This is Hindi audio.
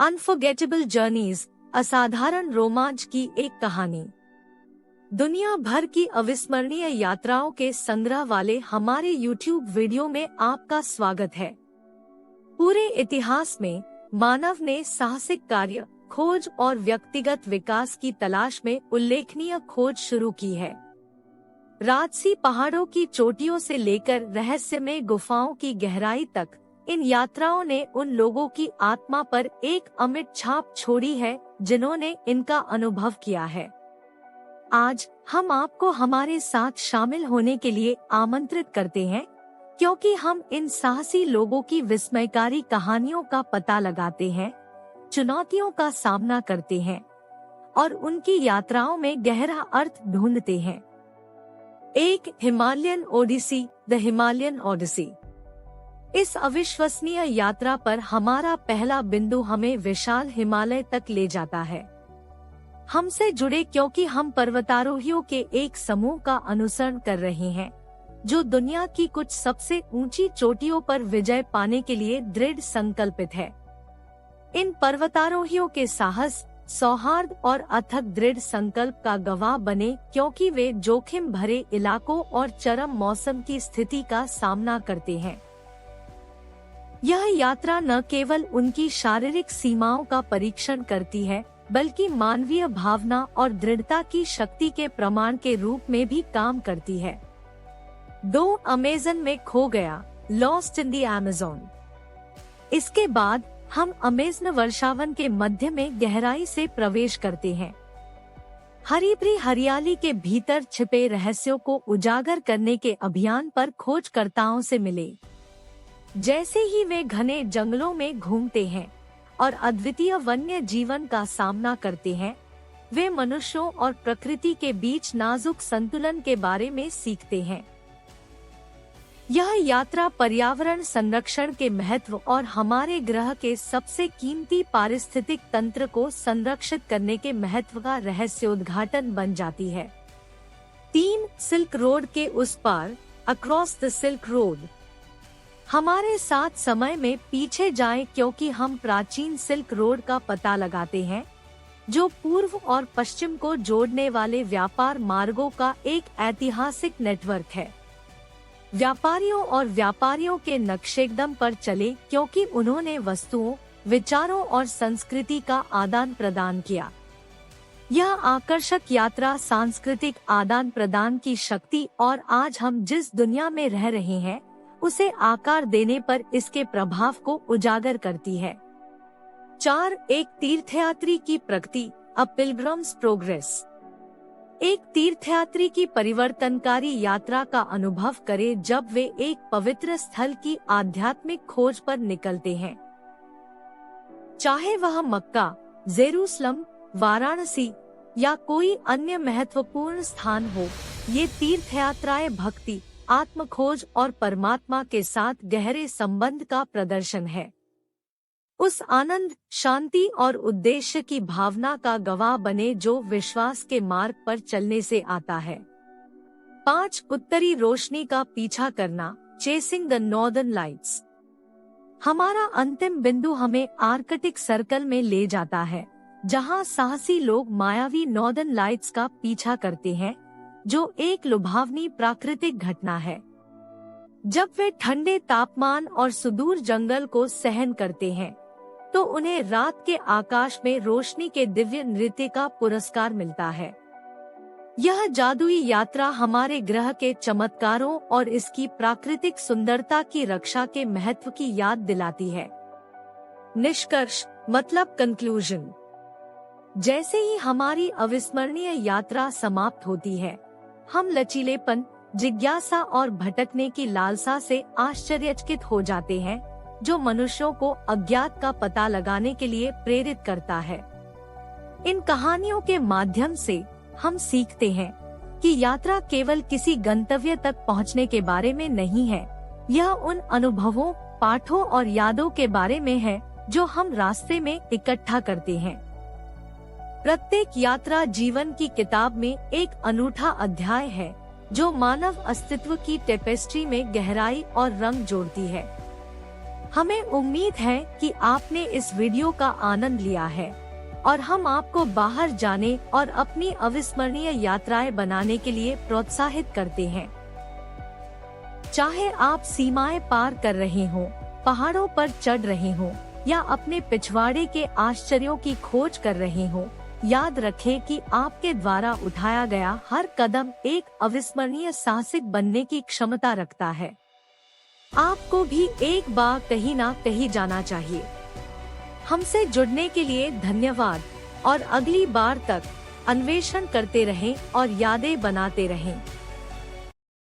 अनफॉरगेटेबल जर्नीज, असाधारण रोमांच की एक कहानी। दुनिया भर की अविस्मरणीय यात्राओं के संग्रह वाले हमारे YouTube वीडियो में आपका स्वागत है। पूरे इतिहास में मानव ने साहसिक कार्य, खोज और व्यक्तिगत विकास की तलाश में उल्लेखनीय खोज शुरू की है। राजसी पहाड़ों की चोटियों से लेकर रहस्यमय गुफाओं की गहराई तक, इन यात्राओं ने उन लोगों की आत्मा पर एक अमिट छाप छोड़ी है जिन्होंने इनका अनुभव किया है। आज हम आपको हमारे साथ शामिल होने के लिए आमंत्रित करते हैं, क्योंकि हम इन साहसी लोगों की विस्मयकारी कहानियों का पता लगाते हैं, चुनौतियों का सामना करते हैं और उनकी यात्राओं में गहरा अर्थ ढूंढते हैं। एक Himalayan odyssey, the Himalayan odyssey. इस अविश्वसनीय यात्रा पर हमारा पहला बिंदु हमें विशाल हिमालय तक ले जाता है। हमसे जुड़े क्योंकि हम पर्वतारोहियों के एक समूह का अनुसरण कर रहे हैं, जो दुनिया की कुछ सबसे ऊंची चोटियों पर विजय पाने के लिए दृढ़ संकल्पित है। इन पर्वतारोहियों के साहस, सौहार्द और अथक दृढ़ संकल्प का गवाह बने, क्योंकि वे जोखिम भरे इलाकों और चरम मौसम की स्थिति का सामना करते हैं। यह यात्रा न केवल उनकी शारीरिक सीमाओं का परीक्षण करती है, बल्कि मानवीय भावना और दृढ़ता की शक्ति के प्रमाण के रूप में भी काम करती है। 2 अमेज़न में खो गया, लॉस्ट इन द अमेज़न। इसके बाद हम अमेज़न वर्षावन के मध्य में गहराई से प्रवेश करते हैं। हरी भरी हरियाली के भीतर छिपे रहस्यों को उजागर करने के अभियान पर खोजकर्ताओं से मिले। जैसे ही वे घने जंगलों में घूमते हैं और अद्वितीय वन्य जीवन का सामना करते हैं, वे मनुष्यों और प्रकृति के बीच नाजुक संतुलन के बारे में सीखते हैं। यह यात्रा पर्यावरण संरक्षण के महत्व और हमारे ग्रह के सबसे कीमती पारिस्थितिक तंत्र को संरक्षित करने के महत्व का रहस्योद्घाटन बन जाती है। 3 सिल्क रोड के उस पार, अक्रॉस द सिल्क रोड। हमारे साथ समय में पीछे जाएं, क्योंकि हम प्राचीन सिल्क रोड का पता लगाते हैं, जो पूर्व और पश्चिम को जोड़ने वाले व्यापार मार्गों का एक ऐतिहासिक नेटवर्क है। व्यापारियों के नक्शेकदम पर चले, क्योंकि उन्होंने वस्तुओं, विचारों और संस्कृति का आदान प्रदान किया। यह आकर्षक यात्रा सांस्कृतिक आदान प्रदान की शक्ति और आज हम जिस दुनिया में रह रहे हैं उसे आकार देने पर इसके प्रभाव को उजागर करती है। 4 एक तीर्थयात्री की प्रगति, अ पिलग्रिम्स प्रोग्रेस। एक तीर्थयात्री की परिवर्तनकारी यात्रा का अनुभव करे जब वे एक पवित्र स्थल की आध्यात्मिक खोज पर निकलते हैं। चाहे वह मक्का, जेरूसलम, वाराणसी या कोई अन्य महत्वपूर्ण स्थान हो, ये तीर्थयात्राएं भक्ति, आत्मखोज और परमात्मा के साथ गहरे संबंध का प्रदर्शन है। उस आनंद, शांति और उद्देश्य की भावना का गवाह बने जो विश्वास के मार्ग पर चलने से आता है। 5 उत्तरी रोशनी का पीछा करना, चेसिंग द नॉर्दर्न लाइट्स। हमारा अंतिम बिंदु हमें आर्कटिक सर्कल में ले जाता है, जहां साहसी लोग मायावी नॉर्दर्न लाइट्स का पीछा करते हैं, जो एक लुभावनी प्राकृतिक घटना है। जब वे ठंडे तापमान और सुदूर जंगल को सहन करते हैं, तो उन्हें रात के आकाश में रोशनी के दिव्य नृत्य का पुरस्कार मिलता है। यह जादुई यात्रा हमारे ग्रह के चमत्कारों और इसकी प्राकृतिक सुंदरता की रक्षा के महत्व की याद दिलाती है। निष्कर्ष मतलब कंक्लूजन। जैसे ही हमारी अविस्मरणीय यात्रा समाप्त होती है, हम लचीलेपन, जिज्ञासा और भटकने की लालसा से आश्चर्यचकित हो जाते हैं, जो मनुष्यों को अज्ञात का पता लगाने के लिए प्रेरित करता है। इन कहानियों के माध्यम से हम सीखते हैं कि यात्रा केवल किसी गंतव्य तक पहुंचने के बारे में नहीं है, यह उन अनुभवों, पाठों और यादों के बारे में है जो हम रास्ते में इकट्ठा करते हैं। प्रत्येक यात्रा जीवन की किताब में एक अनूठा अध्याय है, जो मानव अस्तित्व की टेपेस्ट्री में गहराई और रंग जोड़ती है। हमें उम्मीद है कि आपने इस वीडियो का आनंद लिया है और हम आपको बाहर जाने और अपनी अविस्मरणीय यात्राएं बनाने के लिए प्रोत्साहित करते हैं। चाहे आप सीमाएं पार कर रहे हों, पहाड़ों पर चढ़ रहे हों या अपने पिछवाड़े के आश्चर्यों की खोज कर रहे हों, याद रखें कि आपके द्वारा उठाया गया हर कदम एक अविस्मरणीय साहसिक बनने की क्षमता रखता है। आपको भी एक बार कहीं ना कहीं जाना चाहिए। हमसे जुड़ने के लिए धन्यवाद और अगली बार तक अन्वेषण करते रहें और यादें बनाते रहें।